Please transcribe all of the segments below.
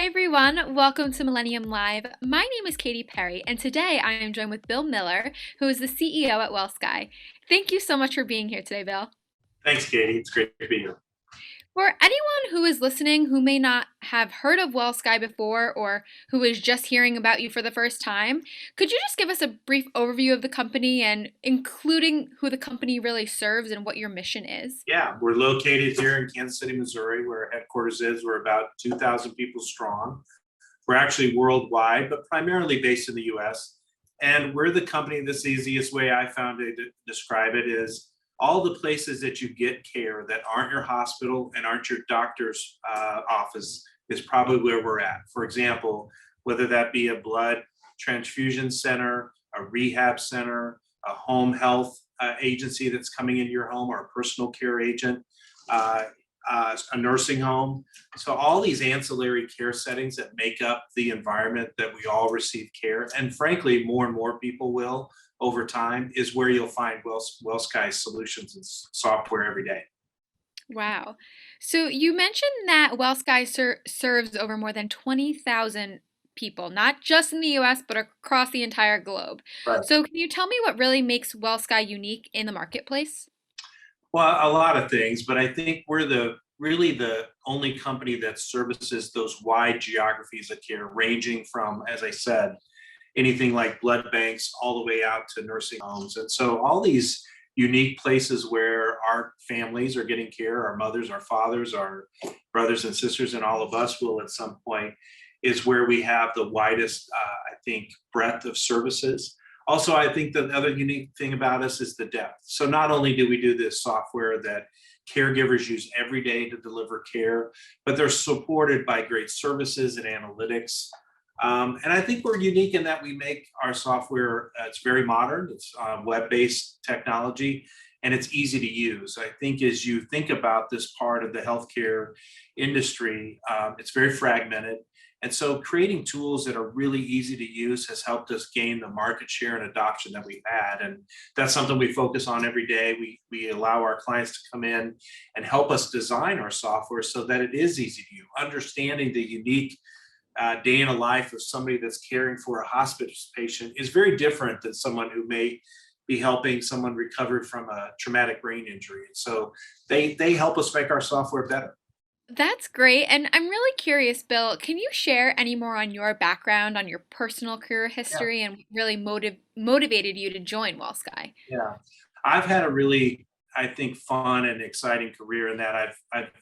Hi everyone, welcome to Millennium Live. My name is Katie Perry, and today I am joined with Bill Miller, who is the CEO at WellSky. Thank you so much for being here today, Bill. Thanks, Katie. It's great to be here. For anyone who is listening who may not have heard of WellSky before or who is just hearing about you for the first time, could you just give us a brief overview of the company and including who the company really serves and what your mission is? Yeah, we're located here in Kansas City, Missouri, where our headquarters is. We're about 2,000 people strong. We're actually worldwide, but primarily based in the US. And we're the company, this is the easiest way I found to describe it is all the places that you get care that aren't your hospital and aren't your doctor's office is probably where we're at. For example, whether that be a blood transfusion center, a rehab center, a home health agency that's coming into your home, or a personal care agent, uh, a nursing home. So all these ancillary care settings that make up the environment that we all receive care, and frankly, more and more people will over time, is where you'll find WellSky solutions and software every day. Wow. So you mentioned that WellSky serves over more than 20,000 people, not just in the US, but across the entire globe. Right. So can you tell me what really makes WellSky unique in the marketplace? Well, a lot of things, but I think we're the really the only company that services those wide geographies of care, ranging from, as I said, anything like blood banks all the way out to nursing homes. And so all these unique places where our families are getting care, our mothers, our fathers, our brothers and sisters, and all of us will at some point, is where we have the widest, I think, breadth of services. Also, I think the other unique thing about us is the depth. So not only do we do this software that caregivers use every day to deliver care, but they're supported by great services and analytics. And I think we're unique in that we make our software, it's very modern, it's web-based technology, and it's easy to use. I think as you think about this part of the healthcare industry, it's very fragmented. And so creating tools that are really easy to use has helped us gain the market share and adoption that we've had. And that's something we focus on every day. We allow our clients to come in and help us design our software so that it is easy to use, understanding the unique day in a life of somebody that's caring for a hospice patient is very different than someone who may be helping someone recover from a traumatic brain injury. And so they help us make our software better. That's great. And I'm really curious, Bill, can you share any more on your background, on your personal career Yeah, history, and what really motivated you to join WellSky? yeah. I've had a really, I think, fun and exciting career in that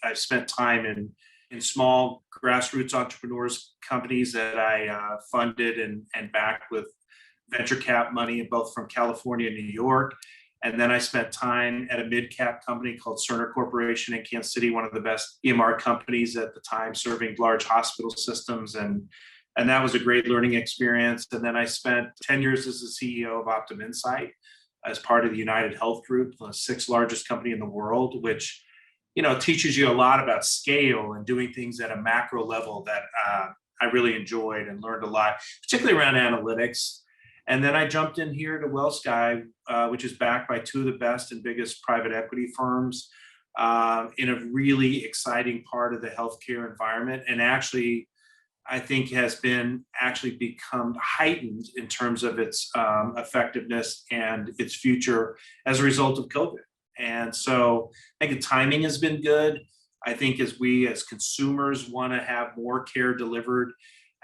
I've spent time in small grassroots entrepreneurs companies that I funded and backed with venture cap money, both from California and New York. And then I spent time at a mid cap company called Cerner Corporation in Kansas City, one of the best EMR companies at the time, serving large hospital systems. And that was a great learning experience. And then I spent 10 years as the CEO of Optum Insight as part of the United Health Group, the sixth largest company in the world, which teaches you a lot about scale and doing things at a macro level that I really enjoyed and learned a lot, particularly around analytics. And then I jumped in here to WellSky, which is backed by two of the best and biggest private equity firms in a really exciting part of the healthcare environment. And actually, I think has been actually become heightened in terms of its effectiveness and its future as a result of COVID. And so I think the timing has been good. I think as we as consumers want to have more care delivered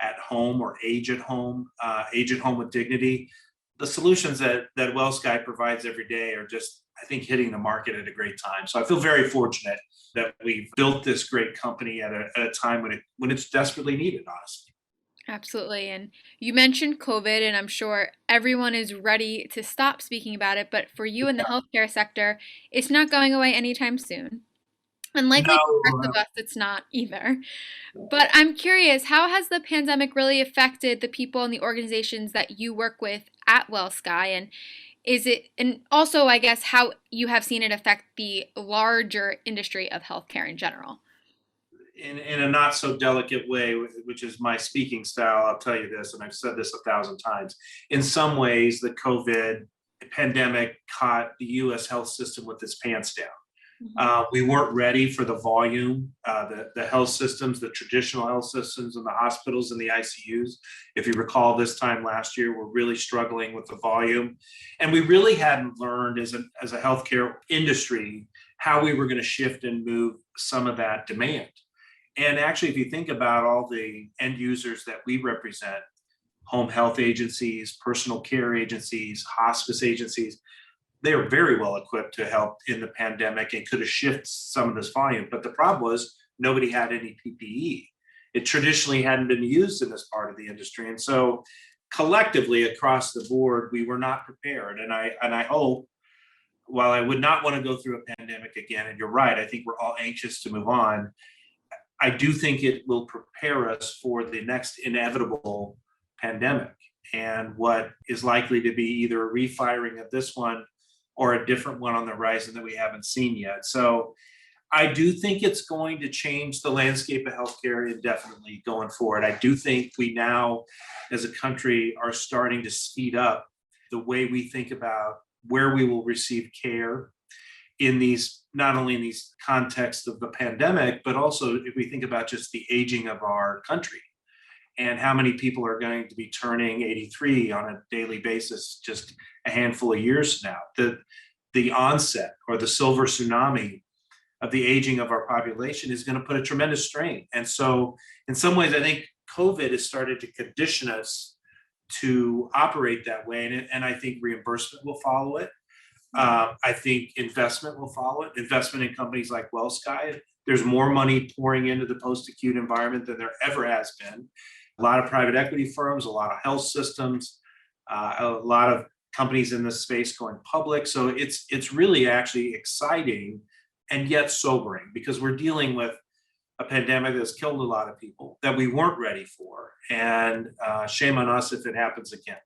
at home or age at home with dignity, the solutions that WellSky provides every day are just, I think, hitting the market at a great time. So I feel very fortunate that we've built this great company at a time when it's desperately needed, honestly. Absolutely. And you mentioned COVID, and I'm sure everyone is ready to stop speaking about it, but for you in the healthcare sector, it's not going away anytime soon. And likely for the rest No, of us, it's not either. But I'm curious, how has the pandemic really affected the people and the organizations that you work with at WellSky? And also, I guess, how you have seen it affect the larger industry of healthcare in general? in a not so delicate way, which is my speaking style, I'll tell you this, and I've said this 1,000 times. In some ways, the COVID pandemic caught the US health system with its pants down. Mhm. We weren't ready for the volume. The health systems, the traditional health systems and the hospitals and the ICUs, if you recall this time last year, were really struggling with the volume. And we really hadn't learned as a healthcare industry how we were going to shift and move some of that demand. And actually, if you think about all the end users that we represent, home health agencies, personal care agencies, hospice agencies, they are very well equipped to help in the pandemic and could have shifted some of this volume. But the problem was nobody had any PPE. It traditionally hadn't been used in this part of the industry. And so collectively across the board, we were not prepared. And I hope, while I would not want to go through a pandemic again, and you're right, I think we're all anxious to move on. I do think it will prepare us for the next inevitable pandemic and what is likely to be either a refiring of this one or a different one on the horizon that we haven't seen yet. So I do think it's going to change the landscape of healthcare indefinitely going forward. I do think we now, as a country, are starting to speed up the way we think about where we will receive care in these, not only in these contexts of the pandemic, but also if we think about just the aging of our country and how many people are going to be turning 83 on a daily basis just a handful of years from now. The onset or the silver tsunami of the aging of our population is going to put a tremendous strain. And so in some ways, I think COVID has started to condition us to operate that way. And I think reimbursement will follow it. I think investment will follow it. Investment in companies like WellSky. There's more money pouring into the post-acute environment than there ever has been. A lot of private equity firms, a lot of health systems, a lot of companies in this space going public. So it's really actually exciting and yet sobering because we're dealing with a pandemic that's killed a lot of people that we weren't ready for. And shame on us if it happens again.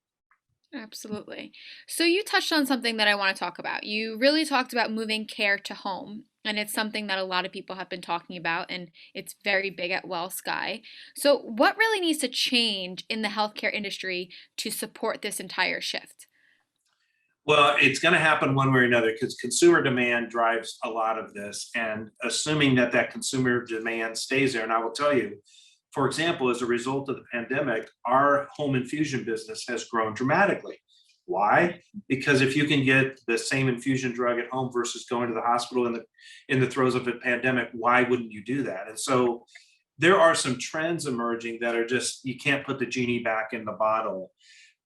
Absolutely. So you touched on something that I want to talk about. You really talked about moving care to home, and it's something that a lot of people have been talking about, and it's very big at WellSky. So what really needs to change in the healthcare industry to support this entire shift? Well, it's going to happen one way or another because consumer demand drives a lot of this. And assuming that that consumer demand stays there, and I will tell you, for example, as a result of the pandemic, our home infusion business has grown dramatically. Why? Because if you can get the same infusion drug at home versus going to the hospital in the throes of a pandemic, why wouldn't you do that? And so there are some trends emerging that are just, you can't put the genie back in the bottle.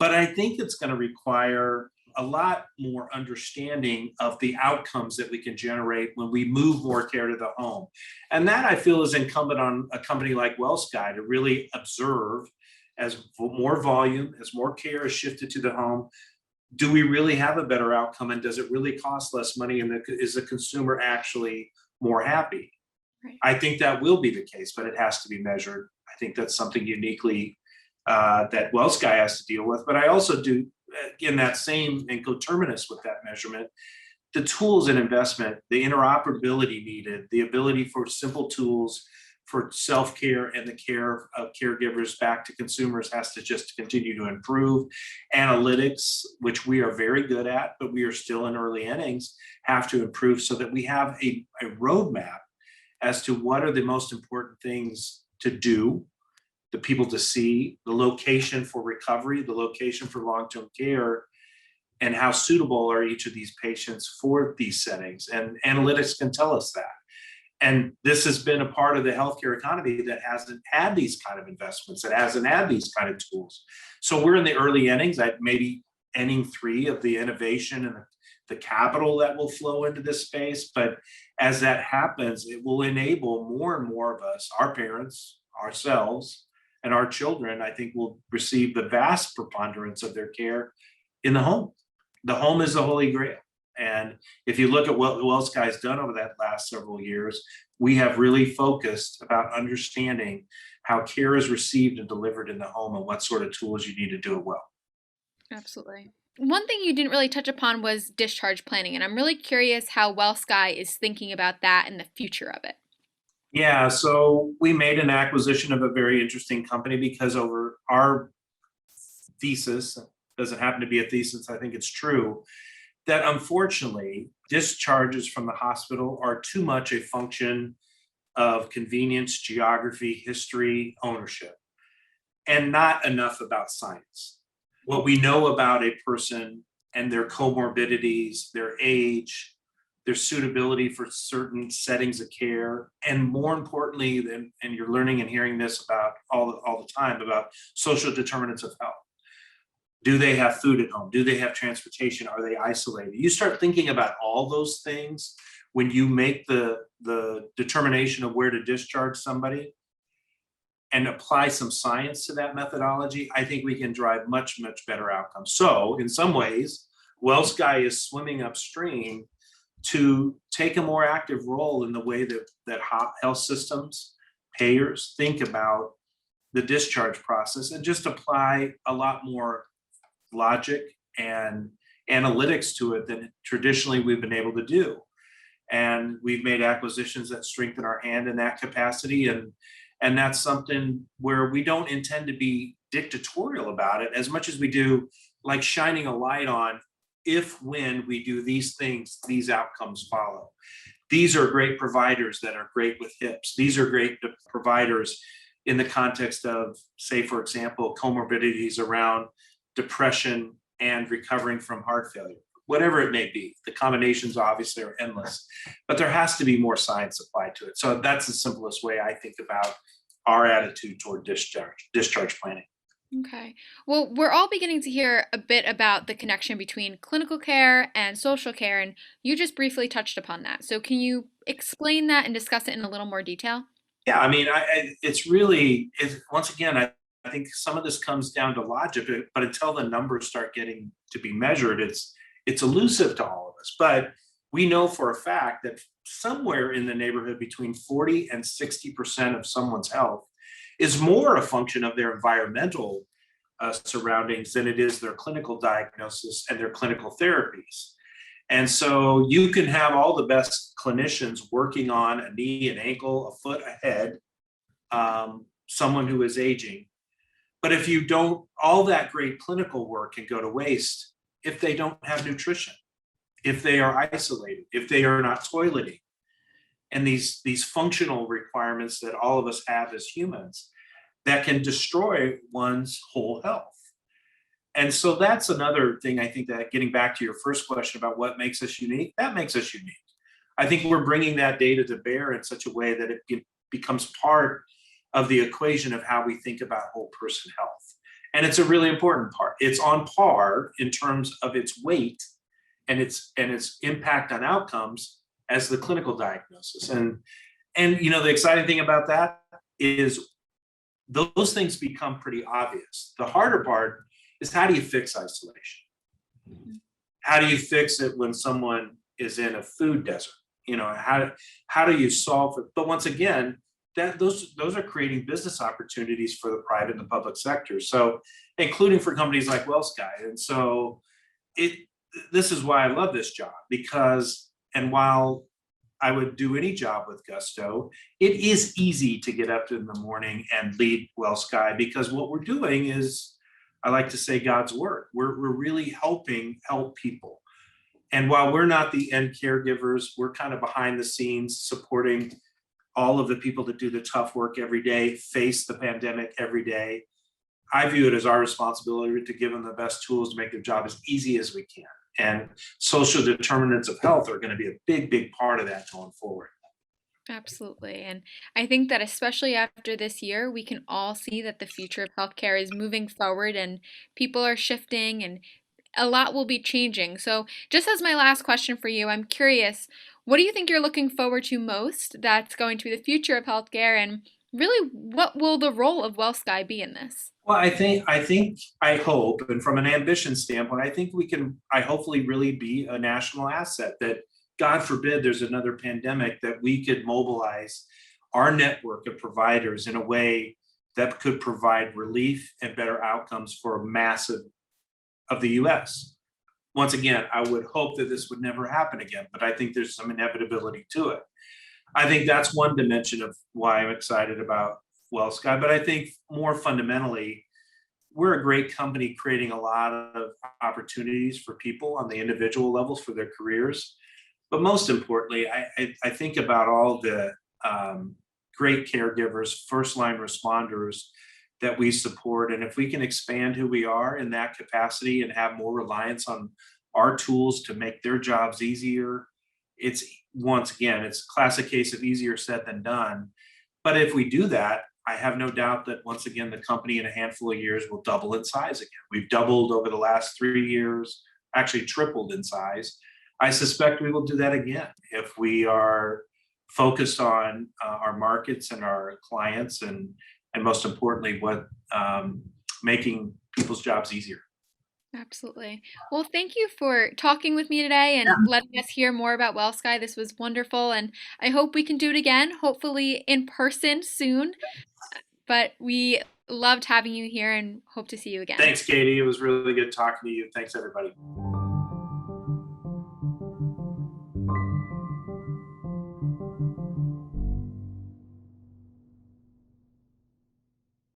But I think it's going to require a lot more understanding of the outcomes that we can generate when we move more care to the home. And that I feel is incumbent on a company like WellSky to really observe as more volume, as more care is shifted to the home. Do we really have a better outcome? And does it really cost less money? And is the consumer actually more happy? Right. I think that will be the case, but it has to be measured. I think that's something uniquely that WellSky has to deal with. But I also do, in that same and coterminous with that measurement, the tools and investment, the interoperability needed, the ability for simple tools for self-care and the care of caregivers back to consumers has to just continue to improve. Analytics, which we are very good at, but we are still in early innings, have to improve so that we have a roadmap as to what are the most important things to do, the people to see, the location for recovery, the location for long-term care, and how suitable are each of these patients for these settings. And analytics can tell us that. And this has been a part of the healthcare economy that hasn't had these kind of investments, that hasn't had these kind of tools. So we're in the early innings, maybe inning 3 of the innovation and the capital that will flow into this space. But as that happens, it will enable more and more of us, our parents, ourselves, and our children, I think, will receive the vast preponderance of their care in the home. The home is the holy grail. And if you look at what WellSky has done over that last several years, we have really focused about understanding how care is received and delivered in the home and what sort of tools you need to do it well. Absolutely. One thing you didn't really touch upon was discharge planning, and I'm really curious how WellSky is thinking about that and the future of it. Yeah, so we made an acquisition of a very interesting company because over our thesis, doesn't happen to be a thesis, I think it's true, that unfortunately discharges from the hospital are too much a function of convenience, geography, history, ownership, and not enough about science. What we know about a person and their comorbidities, their age, their suitability for certain settings of care, and more importantly, and you're learning and hearing this about all the time about social determinants of health. Do they have food at home? Do they have transportation? Are they isolated? You start thinking about all those things when you make the determination of where to discharge somebody and apply some science to that methodology. I think we can drive much, much better outcomes. So in some ways, WellSky is swimming upstream to take a more active role in the way that health systems, payers think about the discharge process and just apply a lot more logic and analytics to it than traditionally we've been able to do. And we've made acquisitions that strengthen our hand in that capacity. And that's something where we don't intend to be dictatorial about it as much as we do like shining a light on if, when we do these things, these outcomes follow. These are great providers that are great with hips. These are great providers in the context of, say, for example, comorbidities around depression and recovering from heart failure, whatever it may be. The combinations obviously are endless, but there has to be more science applied to it. So that's the simplest way I think about our attitude toward discharge planning. Okay. Well, we're all beginning to hear a bit about the connection between clinical care and social care, and you just briefly touched upon that. So can you explain that and discuss it in a little more detail? Yeah, I mean, it's really, once again, I think some of this comes down to logic, but until the numbers start getting to be measured, it's elusive to all of us. But we know for a fact that somewhere in the neighborhood between 40 and 60% of someone's health is more a function of their environmental surroundings than it is their clinical diagnosis and their clinical therapies. And so you can have all the best clinicians working on a knee, an ankle, a foot, a head, someone who is aging. But if you don't, all that great clinical work can go to waste if they don't have nutrition, if they are isolated, if they are not toileting. And these functional requirements that all of us have as humans that can destroy one's whole health. And so that's another thing I think that, getting back to your first question about what makes us unique, that makes us unique. I think we're bringing that data to bear in such a way that it becomes part of the equation of how we think about whole person health. And it's a really important part. It's on par in terms of its weight and its impact on outcomes as the clinical diagnosis. And you know, the exciting thing about that is those things become pretty obvious. The harder part is, how do you fix isolation? How do you fix it when someone is in a food desert? You know, how do you solve it? But once again, those are creating business opportunities for the private and the public sector. So, including for companies like WellSky. And so this is why I love this job, because, and while I would do any job with gusto, it is easy to get up in the morning and lead WellSky, because what we're doing is, I like to say, God's work. We're really help people. And while we're not the end caregivers, we're kind of behind the scenes supporting all of the people that do the tough work every day, face the pandemic every day. I view it as our responsibility to give them the best tools to make their job as easy as we can. And social determinants of health are going to be a big, big part of that going forward. Absolutely. And I think that especially after this year, we can all see that the future of healthcare is moving forward and people are shifting and a lot will be changing. So, just as my last question for you, I'm curious, what do you think you're looking forward to most that's going to be the future of healthcare, and really what will the role of WellSky be in this? Well, I hope, and from an ambition standpoint, I think I hopefully really be a national asset that, God forbid, there's another pandemic, that we could mobilize our network of providers in a way that could provide relief and better outcomes for massive of the US. Once again, I would hope that this would never happen again, but I think there's some inevitability to it. I think that's one dimension of why I'm excited about WellSky, but I think more fundamentally, we're a great company creating a lot of opportunities for people on the individual levels for their careers. But most importantly, I think about all the great caregivers, first line responders that we support. And if we can expand who we are in that capacity and have more reliance on our tools to make their jobs easier, it's once again, it's a classic case of easier said than done. But if we do that, I have no doubt that once again, the company in a handful of years will double in size again. We've doubled over the last 3 years, actually tripled in size. I suspect we will do that again if we are focused on our markets and our clients, and most importantly, what making people's jobs easier. Absolutely. Well, thank you for talking with me today and letting us hear more about WellSky. This was wonderful, and I hope we can do it again, hopefully in person soon. But we loved having you here and hope to see you again. Thanks, Katie. It was really good talking to you. Thanks, everybody.